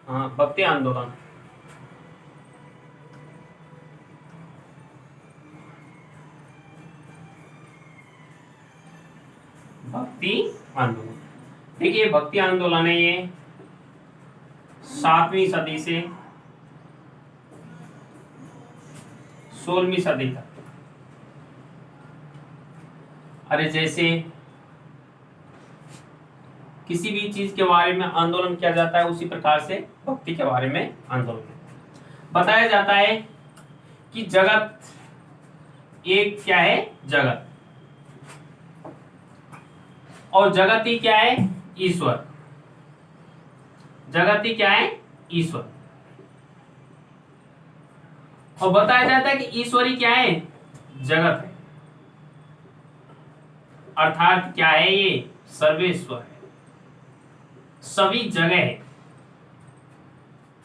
हाँ, भक्ति आंदोलन। भक्ति आंदोलन, देखिए भक्ति आंदोलन है ये 7वीं सदी से 16वीं सदी तक। अरे जैसे किसी भी चीज के बारे में आंदोलन किया जाता है, उसी प्रकार से भक्ति के बारे में आंदोलन बताया जाता है कि जगत एक क्या है, जगत, और जगत ही क्या है, ईश्वर। जगत ही क्या है, ईश्वर। और बताया जाता है कि ईश्वर ही क्या है, जगत है, अर्थात क्या है, ये सर्वेश्वर है, सभी जगह है।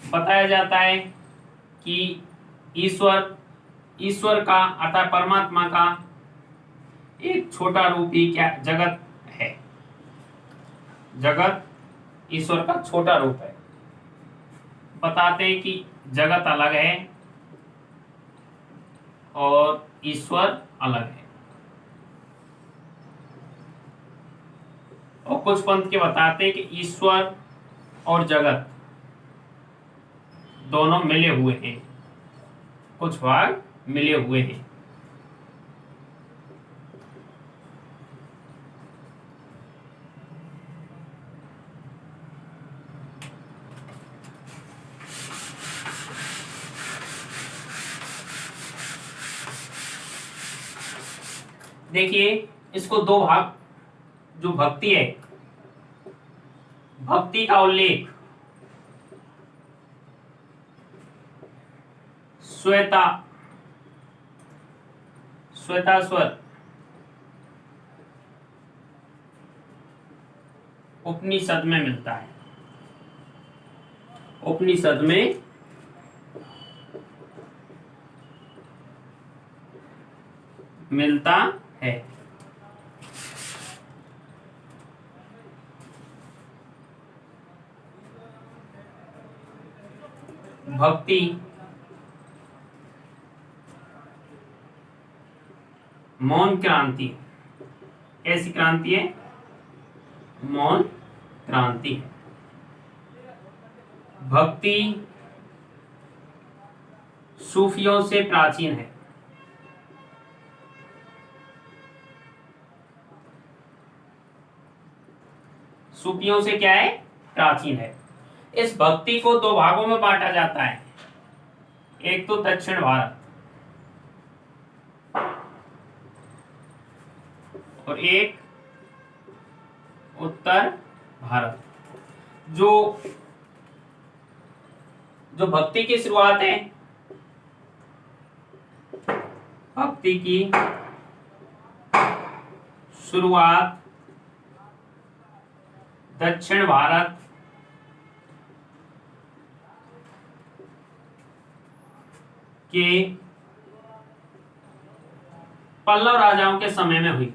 बताया जाता है कि ईश्वर का अर्थात परमात्मा का एक छोटा रूप ही क्या जगत है। जगत ईश्वर का छोटा रूप है। बताते हैं कि जगत अलग है और ईश्वर अलग है। और कुछ पंथ के बताते हैं कि ईश्वर और जगत दोनों मिले हुए हैं, कुछ भाग मिले हुए हैं। देखिए इसको दो भाग, जो भक्ति है, भक्ति का उल्लेख श्वेताश्वर उपनिषद में मिलता है। उपनिषद में मिलता है। भक्ति मौन क्रांति, ऐसी क्रांति है, मौन क्रांति है। भक्ति सूफियों से प्राचीन है। सूफियों से क्या है, प्राचीन है। इस भक्ति को दो भागों में बांटा जाता है, एक तो दक्षिण भारत और एक उत्तर भारत। जो भक्ति की शुरुआत है, भक्ति की शुरुआत दक्षिण भारत के पल्लव राजाओं के समय में हुई।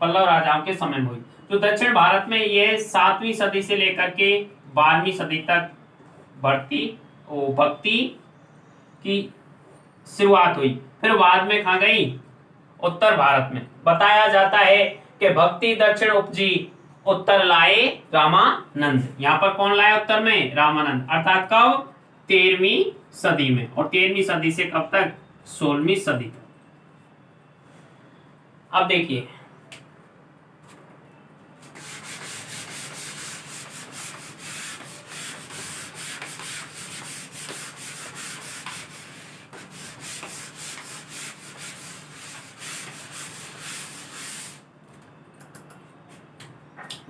पल्लव राजाओं के समय में हुई। जो दक्षिण भारत में ये 7वीं सदी से लेकर के 12वीं सदी तक भक्ति की शुरुआत हुई। फिर बाद में कहाँ गई, उत्तर भारत में। बताया जाता है कि भक्ति दक्षिण उपजी, उत्तर लाए रामानंद। यहाँ पर कौन लाया उत्तर में, रामानंद। अर्थात कब, 13वीं सदी में। और 13वीं सदी से कब तक, 16वीं सदी तक। अब देखिए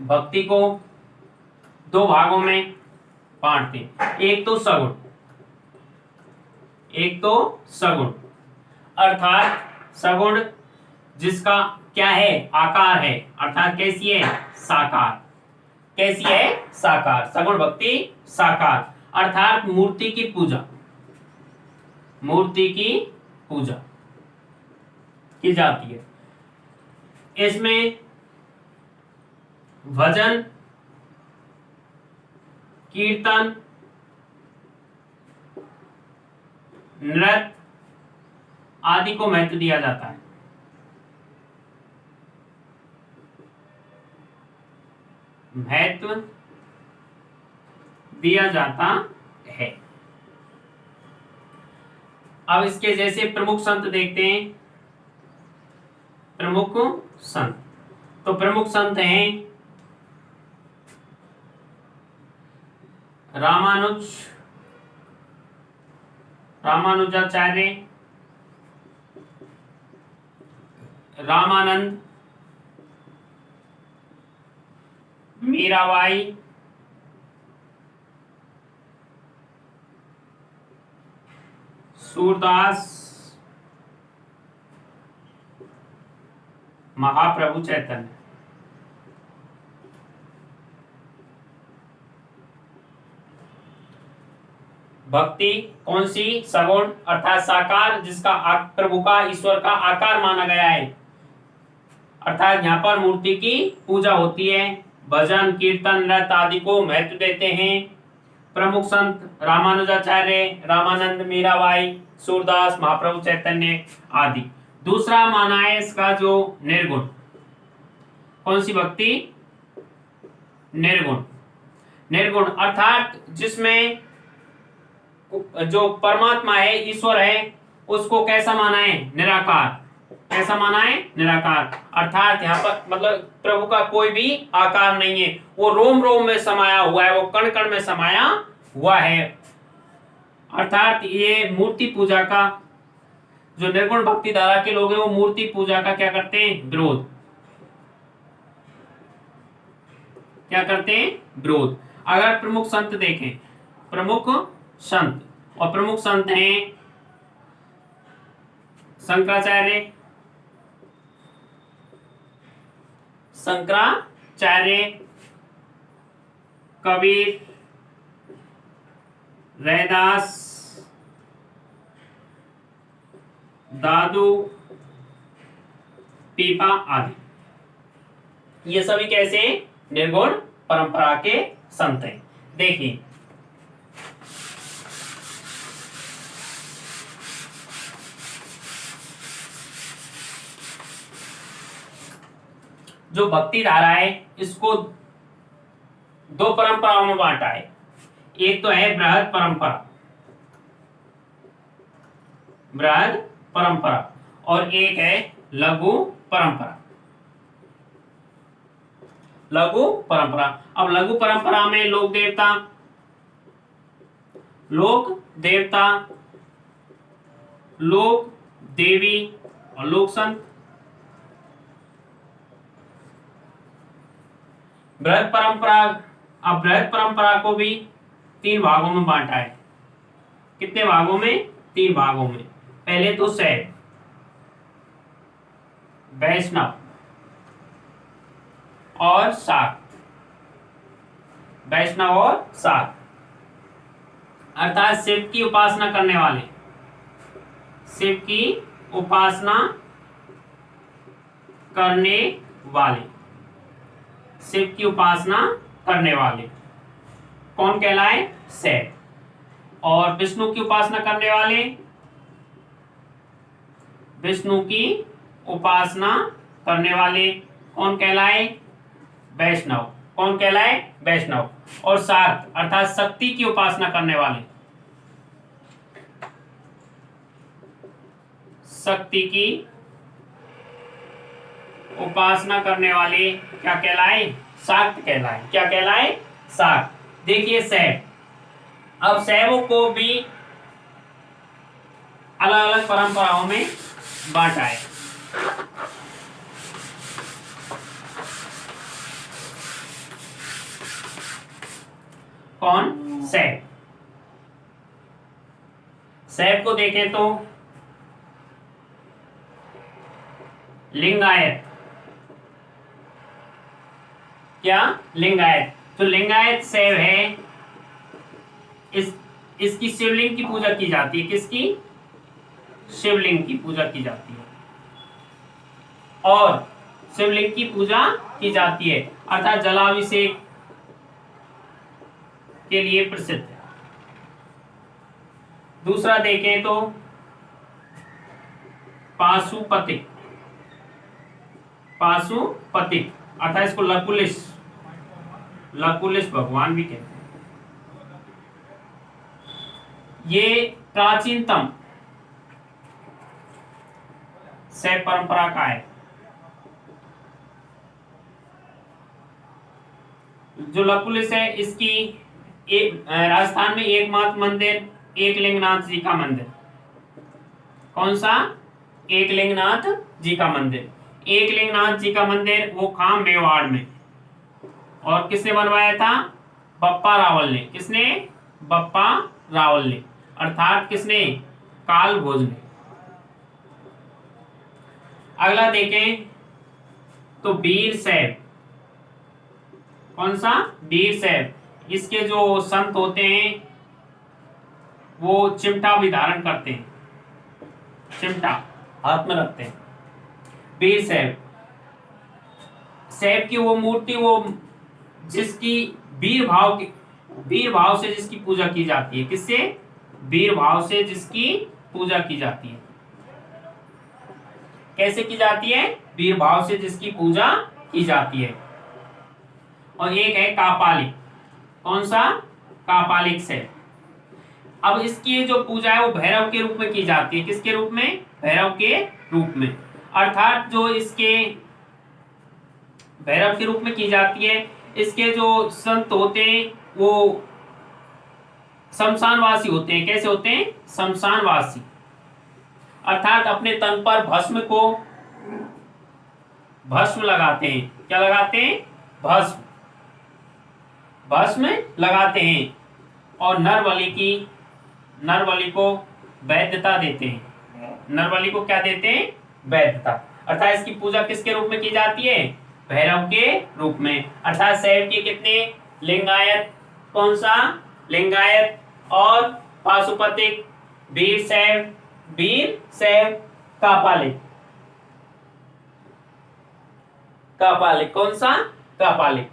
भक्ति को दो भागों में बांटते, एक तो सगुण, एक तो सगुण। अर्थात सगुण जिसका क्या है, आकार है, अर्थात कैसी है, साकार। कैसी है, साकार। सगुण भक्ति साकार, अर्थात मूर्ति की पूजा, मूर्ति की पूजा की जाती है। इसमें भजन, कीर्तन, नृत्य आदि को महत्व दिया जाता है। महत्व दिया जाता है। अब इसके जैसे प्रमुख संत देखते हैं। प्रमुख संत, तो प्रमुख संत हैं रामानुजाचार्य, रामानंद, मीराबाई, सूरदास, महाप्रभु चैतन्य। भक्ति कौन सी? सगुण अर्थात साकार, जिसका प्रभु का, ईश्वर का आकार माना गया है, अर्थात यहाँ पर मूर्ति की पूजा होती है। भजन, कीर्तन, नृत्य आदि को महत्व देते हैं। प्रमुख संत रामानुजाचार्य, रामानंद, मीराबाई, सूरदास, महाप्रभु चैतन्य आदि। दूसरा माना है इसका जो निर्गुण। कौन सी भक्ति? निर्गुण। निर्गुण अर्थात जिसमें जो परमात्मा है, ईश्वर है, उसको कैसा माना है? निराकार। कैसा माना है? निराकार। अर्थात यहाँ पर मतलब प्रभु का कोई भी आकार नहीं है, वो रोम रोम में समाया हुआ है, वो कण कण में समाया हुआ है। अर्थात ये मूर्ति पूजा का, जो निर्गुण भक्ति धारा के लोग हैं, वो मूर्ति पूजा का क्या करते हैं? विरोध। क्या करते हैं? विरोध। अगर प्रमुख संत देखें, प्रमुख संत, और प्रमुख संत हैं शंकराचार्य, कबीर, रैदास, दादू, पीपा आदि। ये सभी कैसे? निर्गुण परंपरा के संत हैं। देखिए जो भक्ति धारा है, इसको दो परंपराओं में बांटा है। एक तो है बृहद परंपरा, और एक है लघु परंपरा। अब लघु परंपरा में लोक देवता, लोक देवी और लोक संत। बृहद परंपरा को भी 3 भागों में बांटा है। कितने भागों में? 3 भागों में। पहले तो शैव, वैष्णव और शाक्त। अर्थात शिव की उपासना करने वाले, शिव की उपासना करने वाले कौन कहलाए? शैव। और विष्णु की उपासना करने वाले, कौन कहलाए? वैष्णव। कौन कहलाए? वैष्णव। और शाक्त अर्थात शक्ति की उपासना करने वाले, शक्ति की उपासना करने वाले क्या कहलाए? शाक्त कहलाए। क्या कहलाए? शाक्त। देखिए शैव, अब शैवों को भी अलग अलग परंपराओं में बांटा है। कौन? शैव। शैव को देखें तो लिंगायत। क्या? लिंगायत। तो लिंगायत शैव है, इसकी शिवलिंग की पूजा की जाती है। किसकी? शिवलिंग की पूजा की जाती है। और शिवलिंग की पूजा की जाती है, अर्थात जलाभिषेक के लिए प्रसिद्ध है। दूसरा देखें तो पाशुपतिक, पाशुपतिक अर्थात इसको लकुलिश, लकुलिश भगवान भी कहते हैं। ये प्राचीनतम शैव परंपरा का है। जो लकुलिश है, इसकी एक राजस्थान में एकमात्र मंदिर एकलिंगनाथ जी का मंदिर। कौन सा? एकलिंगनाथ जी का मंदिर। एकलिंगनाथ जी का मंदिर वो खाम मेवाड़ में। और किसने बनवाया था? बप्पा रावल ने। किसने? बप्पा रावल ने, अर्थात किसने? काल भोज ने। अगला देखें तो वीर शैव। कौन सा? वीर शैव। इसके जो संत होते हैं वो चिमटा भी धारण करते हैं, चिमटा हाथ में रखते हैं। वीर शैव, शैव की वो मूर्ति, वो जिसकी वीर भाव से जिसकी पूजा की जाती है। किससे? वीर भाव से जिसकी पूजा की जाती है। कैसे की जाती है? वीर भाव से जिसकी पूजा की जाती है। और एक है कापालिक। कौन सा? कापालिक शैव। अब इसकी जो पूजा है वो भैरव के रूप में की जाती है। किसके रूप में? भैरव के रूप में, अर्थात जो इसके भैरव के रूप में की जाती है। इसके जो संत होते हैं वो शमशानवासी होते हैं। कैसे होते हैं? शमशानवासी, अर्थात अपने तन पर भस्म लगाते हैं। क्या लगाते हैं? भस्म लगाते हैं। और नरबलि को वैधता देते हैं। नरबलि को क्या देते हैं? वैधता। अर्थात इसकी पूजा किसके रूप में की जाती है? भैरव के रूप में। अर्थात शैव के कितने? लिंगायत। कौन सा? लिंगायत और पाशुपतिक, वीर शैव, कापालिक। कापालिक कौन सा? कापालिक।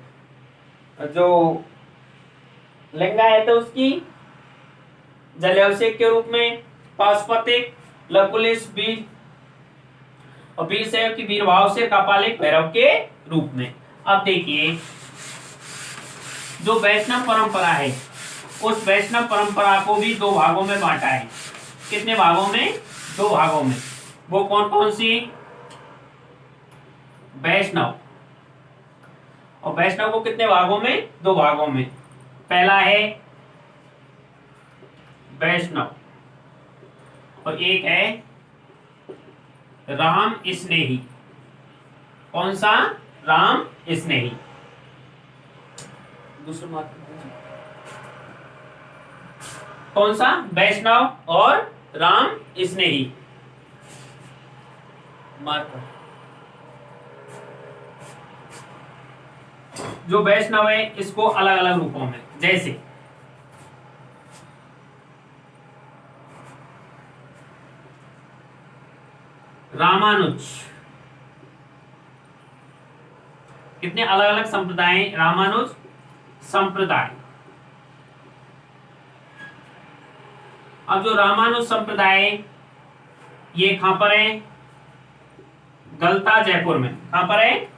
जो लिंगायत है उसकी जलाभिषेक के रूप में, पाशुपतिक, लकुलिश, वीर और वीर शैव की वीर भाव से, कापालिक भैरव के रूप में। अब देखिए जो वैष्णव परंपरा है, उस वैष्णव परंपरा को भी दो भागों में बांटा है। कितने भागों में? दो भागों में। वो कौन कौन सी? वैष्णव। और वैष्णव को कितने भागों में? दो भागों में। पहला है वैष्णव और एक है राम स्नेही। कौन सा? राम स्नेही। दूसरा मात्र कौन सा? वैष्णव और राम स्नेही। मात्र जो वैष्णव है इसको अलग अलग रूपों में, जैसे रामानुज। कितने अलग अलग संप्रदाय? रामानुज संप्रदाय। अब जो रामानुज संप्रदाय ये कहां पर है? गलता जयपुर में। कहां पर है?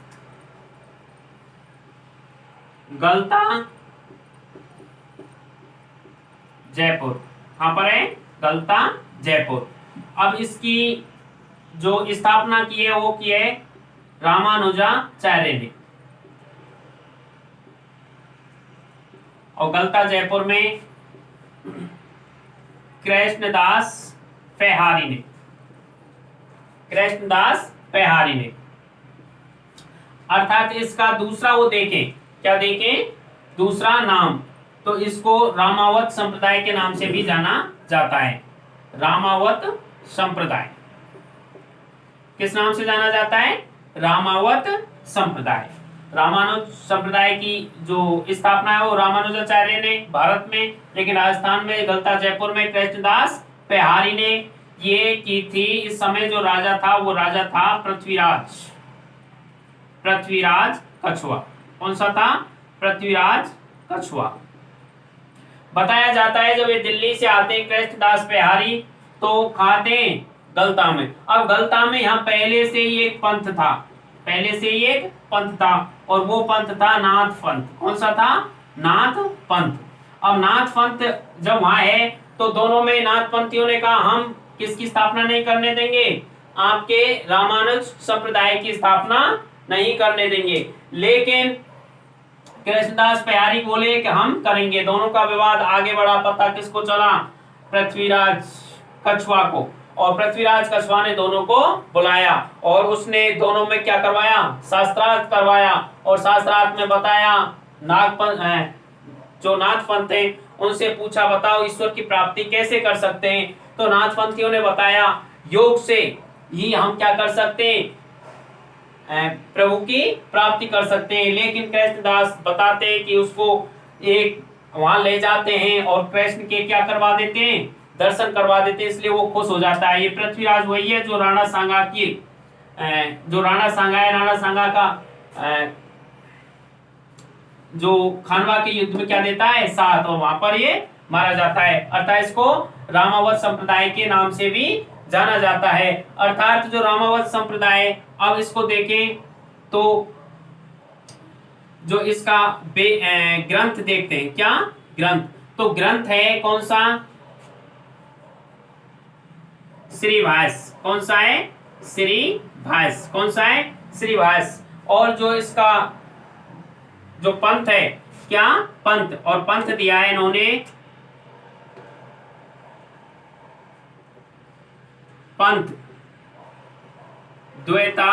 गलता जयपुर। कहां पर है? गलता जयपुर। अब इसकी जो स्थापना की है वो की है रामानुजाचार्य ने। और गलता जयपुर में कृष्णदास पेहारी ने। कृष्णदास पेहारी ने। अर्थात इसका दूसरा वो देखें, क्या देखें? दूसरा नाम तो इसको रामावत संप्रदाय के नाम से भी जाना जाता है। रामावत संप्रदाय किस नाम से जाना जाता है? रामावत संप्रदाय। रामानुज संप्रदाय की जो स्थापना है वो रामानुजाचार्य ने भारत में, लेकिन राजस्थान में गलता जयपुर में कृष्णदास पेहारी ने ये की थी। इस समय जो राजा था वो राजा था पृथ्वीराज। पृथ्वीराज कछुआ। कौन सा था? पृथ्वीराज कछुआ। बताया जाता है जब ये दिल्ली से आते हैं कृष्णदास बिहारी तो खाते हैं गलता में। अब गलता में यहाँ पहले से ही एक पंथ था, पहले से ही एक पंथ था और वो पंथ था नाथ पंथ। कौन सा था? नाथ पंथ। अब नाथ पंथ जब वहां है तो दोनों में नाथ पंथियों ने कहा हम किसकी स्थापना नहीं करने देंगे, आपके रामानुज संप्रदाय की स्थापना नहीं करने देंगे। लेकिन कृष्णदास बिहारी बोले कि हम करेंगे। दोनों का विवाद आगे बढ़ा, पता किसको चला? पृथ्वीराज कछुआ को। और पृथ्वीराज कछुआ ने दोनों को बुलाया और उसने दोनों में क्या करवाया? शास्त्रार्थ करवाया। और शास्त्रार्थ में बताया नागपंथ जो नाथ पंथ थे उनसे पूछा बताओ ईश्वर की प्राप्ति कैसे कर सकते हैं? तो नाथ पंथियों ने बताया योग से ही हम क्या कर सकते हैं? प्रभु की प्राप्ति कर सकते हैं। लेकिन कृष्णदास बताते हैं कि उसको एक वहां ले जाते हैं और कृष्ण के क्या करवा देते हैं? दर्शन करवा देते हैं, इसलिए वो खुश हो जाता है। ये पृथ्वीराज वही है जो राणा सांगा की जो राणा सांगा है, राणा सांगा का जो खानवा के युद्ध में क्या देता है? साथ, और वहां पर ये मारा जाता है। अर्थात इसको रामावत संप्रदाय के नाम से भी जाना जाता है। अर्थात जो रामावत संप्रदाय, अब इसको देखें तो जो इसका ग्रंथ देखते हैं, क्या ग्रंथ? तो ग्रंथ है कौन सा? श्री भाष्य। कौन सा है? श्री भाष्य। कौन सा है? श्री भाष्य। और जो इसका जो पंथ है, क्या पंथ? और पंथ दिया है इन्होंने पंथ द्वैता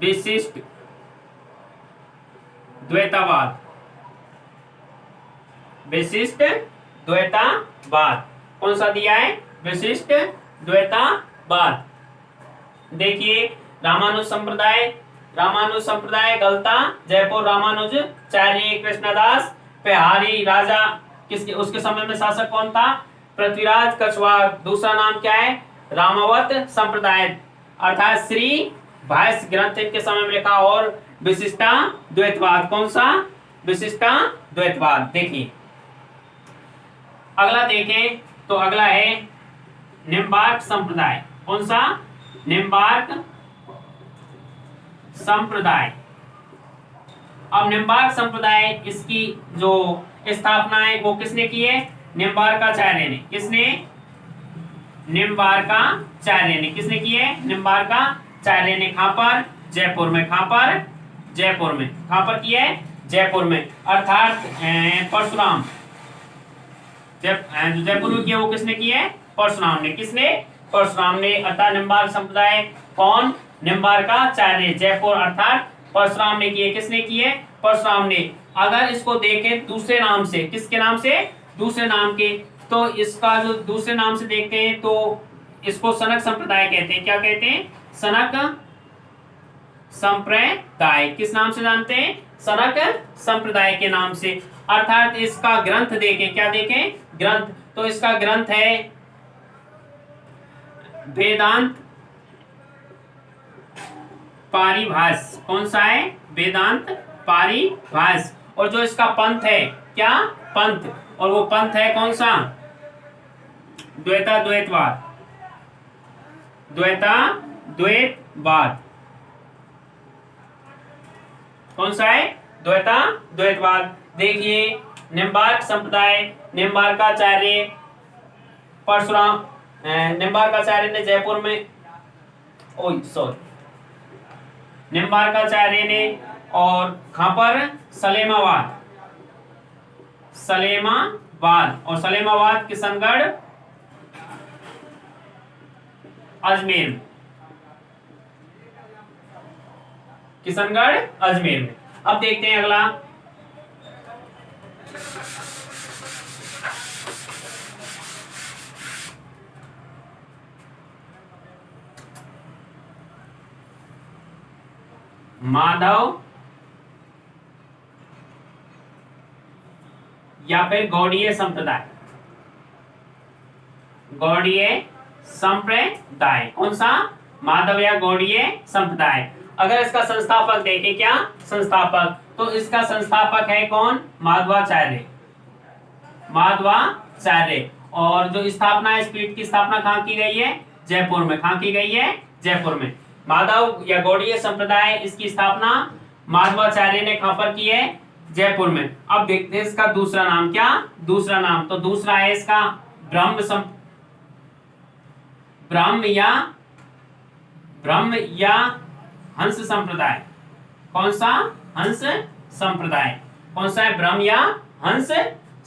विशिष्ट द्वैतावाद, विशिष्ट द्वैतावाद। कौन सा दिया है? विशिष्ट द्वैतावाद। देखिए रामानुज संप्रदाय गलता जयपुर रामानुजाचार्य कृष्णदास बिहारी राजा किसके उसके समय में शासक कौन था? पृथ्वीराज कछुआ। दूसरा नाम क्या है? रामावत संप्रदाय अर्थात श्री भाष्य ग्रंथ इनके समय में लिखा। और विशिष्टा द्वैतवाद। कौन सा? विशिष्टा द्वैतवाद। देखिए अगला देखें तो अगला है निम्बार्क संप्रदाय। कौन सा? निम्बार्क संप्रदाय। अब निम्बार्क संप्रदाय इसकी जो स्थापना है वो किसने की है? निम्बार्काचार्य ने। किसने? निम्बार्काचार्य ने। किसने की है? निम्बार्काचार्य ने। कहां पर? जयपुर में। कहां पर? जयपुर में। कहां पर की है? जयपुर में। अर्थात परशुराम जो जयपुर में किया वो किसने की है? परशुराम ने। किसने? परशुराम ने। अर्थात निम्बार्क संप्रदाय कौन? निम्बार्काचार्य जयपुर अर्थात परशुराम ने किए। किसने किए? परशुराम ने। अगर इसको देखें दूसरे नाम से, किसके नाम से? दूसरे नाम के, तो इसका जो दूसरे नाम से देखते हैं तो इसको सनक संप्रदाय कहते हैं। क्या कहते हैं? सनक संप्रदाय। किस नाम से जानते हैं? सनक संप्रदाय के नाम से। अर्थात इसका ग्रंथ देखें। क्या देखें? ग्रंथ। तो इसका ग्रंथ है वेदांत पारिभाष्य। कौन सा है? वेदांत पारिभाष्य। और जो इसका पंथ है, क्या पंथ? और वो पंथ है कौन सा? द्वैतवाद। द्वैतवाद। कौन सा है? द्वैतवाद। देखिए निम्बार्क संप्रदाय निम्बार्काचार्य परशुराम निम्बार्काचार्य ने जयपुर में निम्बार्काचार्य ने और कहां पर? सलेमाबाद। और सलेमाबाद किशनगढ़ अजमेर में। किशनगढ़ अजमेर में। अब देखते हैं अगला माधव या फिर गौड़ीय संप्रदाय। गौड़ीय संप्रदाय। कौन सा? माधव या गौड़ीय संप्रदाय। अगर इसका संस्थापक देखें, क्या संस्थापक, तो इसका संस्थापक है कौन? माधवाचार्य, माधवाचार्य। और जो स्थापना है, इस पीठ की स्थापना कहाँ की गई है? जयपुर में। कहाँ की गई है? जयपुर में। माधव या गौड़ीय संप्रदाय, इसकी स्थापना माधवाचार्य ने कहां पर की है? जयपुर में। अब देखते हैं इसका दूसरा नाम। क्या दूसरा नाम? तो दूसरा है इसका ब्रह्म या हंस संप्रदाय। कौन सा? हंस संप्रदाय। कौन सा है? ब्रह्म या हंस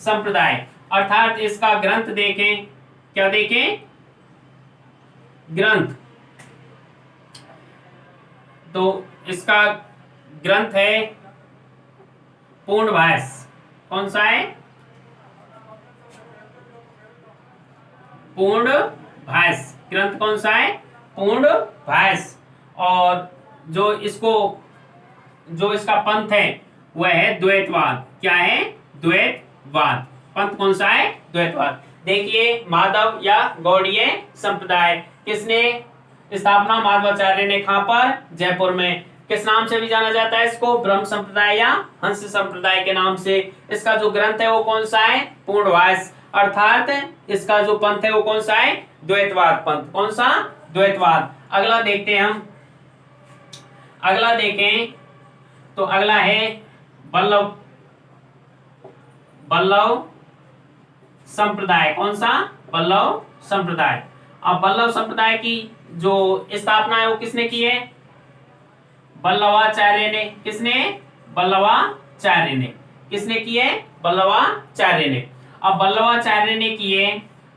संप्रदाय। अर्थात इसका ग्रंथ देखें, क्या देखें? ग्रंथ। तो इसका ग्रंथ है पूर्णभाष्य। कौन सा है? पूर्णभाष्य। ग्रंथ कौन सा है? पूर्णभाष्य। और जो इसका पंथ है वह है द्वैतवाद। क्या है? द्वैतवाद। पंथ कौन सा है? द्वैतवाद। देखिए, माधव या गौड़ीय संप्रदाय किसने स्थापना? माधवाचार्य ने। कहां पर? जयपुर में। किस नाम से भी जाना जाता है इसको? ब्रह्म संप्रदाय या हंस संप्रदाय के नाम से। इसका जो ग्रंथ है वो कौन सा है? पूर्णभाष्य। अर्थात इसका जो पंथ है वो कौन सा है? द्वैतवाद पंथ। कौन सा? द्वैतवाद। अगला देखते हैं हम। अगला देखें तो अगला है बल्लव संप्रदाय। कौन सा? बल्लव संप्रदाय। अब बल्लव संप्रदाय की जो स्थापना है वो किसने की है? बल्लवाचार्य ने। किसने? बल्लवाचार्य ने। किसने की है? बल्लवाचार्य ने। अब बल्लवाचार्य ने किए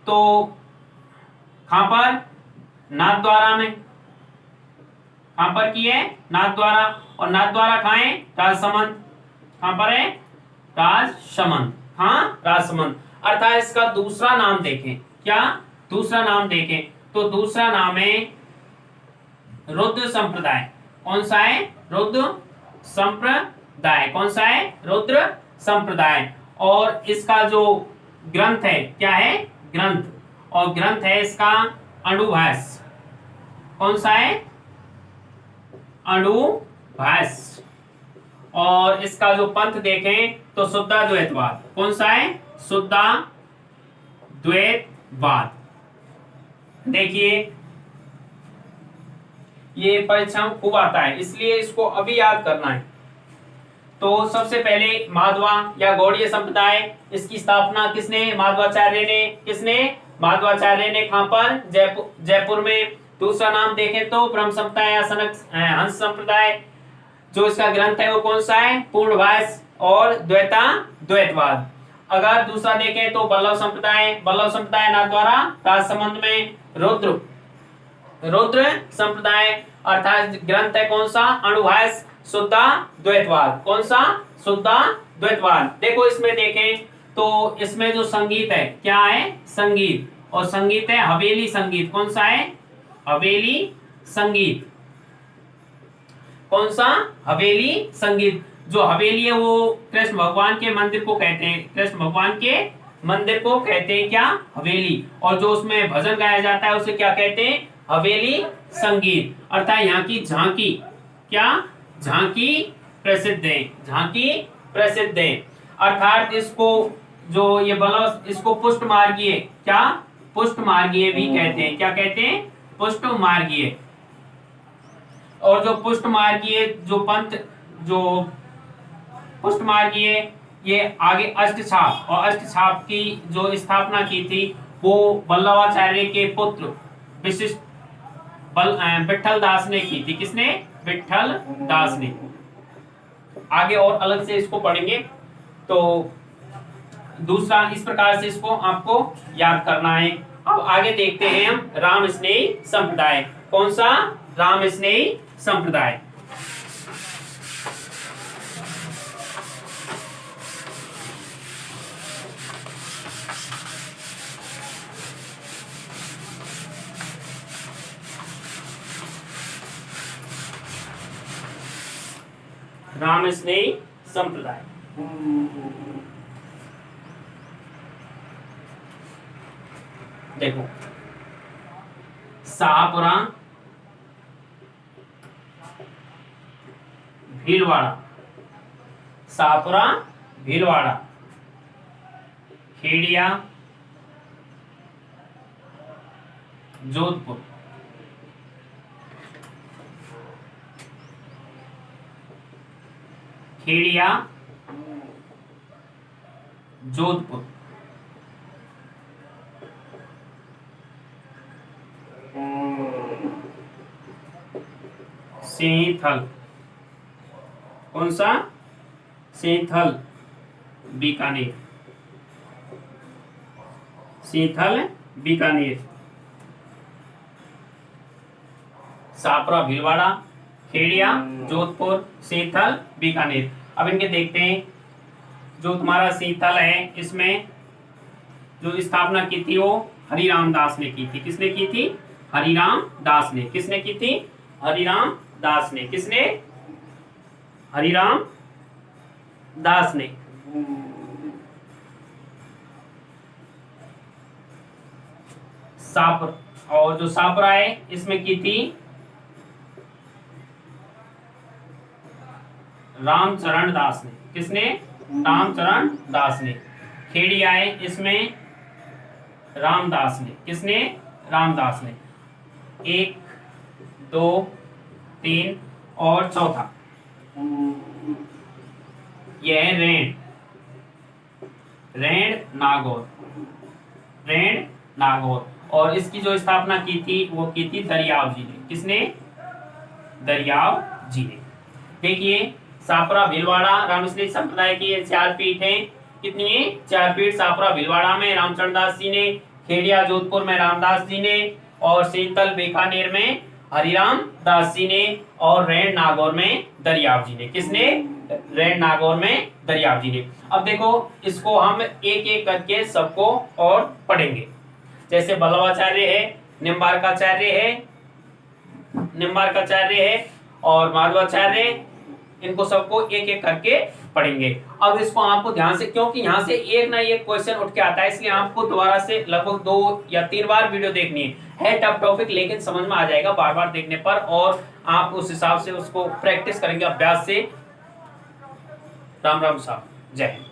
तो कहां पर? नाथद्वारा में। कहां पर किए? नाथद्वारा। और नाथद्वारा कहां है? राजसमंद। कहां पर है? राजसमंद। हाँ, राजसमंद। अर्थात इसका दूसरा नाम देखें। क्या दूसरा नाम देखें? तो दूसरा नाम है रुद्र संप्रदाय। कौन सा है? रुद्र संप्रदाय। कौन सा है? रुद्र संप्रदाय। और इसका जो ग्रंथ है, क्या है? ग्रंथ। और ग्रंथ है इसका अणुभाष्य। कौन सा है? अणुभाष्य। और इसका जो पंथ देखें तो शुद्धाद्वैतवाद। कौन सा है? शुद्धाद्वैतवाद। देखिए, ये परीक्षाओं खूब आता है, इसलिए इसको अभी याद करना है। तो सबसे पहले माधवा या गौड़ीय संप्रदाय, इसकी स्थापना किसने? माधवाचार्य ने। किसने? माधवाचार्य ने। कहां पर? जयपुर में। दूसरा नाम देखें तो ब्रह्म संप्रदाय या हंस संप्रदाय। जो इसका ग्रंथ है वो कौन सा है? पूर्णभाष्य और द्वैतवाद। अगर दूसरा देखें तो बल्लव संप्रदाय नाथद्वारा राजसमंद में। रुद्र संप्रदाय अर्थात ग्रंथ है कौन सा? अणुभाष्य। शुद्धाद्वैतवाद। कौन सा? शुद्धाद्वैतवाद। देखो इसमें देखें तो इसमें जो संगीत है, क्या है? संगीत। और संगीत है हवेली संगीत। कौन सा है? हवेली संगीत। कौन सा? हवेली संगीत। जो हवेली है वो कृष्ण भगवान के मंदिर को कहते हैं। कृष्ण भगवान के मंदिर को कहते हैं क्या? हवेली। और जो उसमें भजन गाया जाता है उसे क्या कहते हैं? हवेली संगीत। अर्थात यहाँ की झांकी, क्या? झांकी प्रसिद्ध है। झांकी प्रसिद्ध है। अर्थात इसको जो ये बल्लव, इसको पुष्ट मार्गीय, क्या? पुष्ट मार्गीय भी कहते हैं। क्या कहते हैं? पुष्ट मार्गीय। और जो पुष्ट मार्गीय जो पंथ, जो पुष्ट मार्गीय, ये आगे अष्टछाप, और अष्टछाप की जो स्थापना की थी वो बल्लवाचार्य के पुत्र विशिष्ट विठल दास ने की थी। किसने? विठल दास ने। आगे और अलग से इसको पढ़ेंगे। तो दूसरा इस प्रकार से इसको आपको याद करना है। अब आगे देखते हैं हम राम स्नेही संप्रदाय। कौन सा? राम स्नेही संप्रदाय। राम स्नेही संप्रदाय। देखो, शाहपुरा भीलवाड़ा, शाहपुरा भीलवाड़ा, खेड़िया जोधपुर, खेड़िया जोधपुर, सेंथल, कौन सा? सेंथल बीकानेर, सेंथल बीकानेर, शाहपुरा भीलवाड़ा, खेड़िया जोधपुर, सेंथल बीकानेर। अब इनके देखते हैं। जो तुम्हारा सेंथल है, इसमें जो स्थापना की थी वो हरिराम दास ने की थी। किसने की थी? हरिराम दास ने। किसने की थी? हरिराम दास ने। किसने? हरिराम दास ने। और जो शाहपुरा है, इसमें की थी रामचरण दास ने। किसने? रामचरण दास ने। खेड़िया है, इसमें रामदास ने। किसने? रामदास ने। 1 2 3 और चौथा यह है रेण, रेण नागौर, रेण नागौर। और इसकी जो स्थापना की थी वो की थी दरियाव जी ने। किसने? दरियाव जी ने। देखिए, शाहपुरा भीलवाड़ा रामस्नेही संप्रदाय की ये 4 पीठ हैं। कितनी है? 4 पीठ। शाहपुरा भीलवाड़ा में रामचरण दास जी ने, खेड़िया जोधपुर में रामदास जी ने, और सेंथल बीकानेर में हरिराम दास जी ने, और रेण नागौर में दरियाव जी ने। किसने? रेण नागौर में दरियाव जी ने। अब देखो, इसको हम एक एक करके सबको और पढ़ेंगे। जैसे बल्लभाचार्य है, निम्बार्काचार्य है, निम्बार्काचार्य है और माधवाचार्य, इनको सबको एक एक करके पढ़ेंगे। अब इसको आपको ध्यान से, क्योंकि यहाँ से एक ना एक क्वेश्चन उठ के आता है, इसलिए आपको दोबारा से लगभग 2 या 3 बार वीडियो देखनी है टफ टॉपिक, लेकिन समझ में आ जाएगा बार बार देखने पर, और आप उस हिसाब से उसको प्रैक्टिस करेंगे अभ्यास से। राम राम साहब, जय हिंद।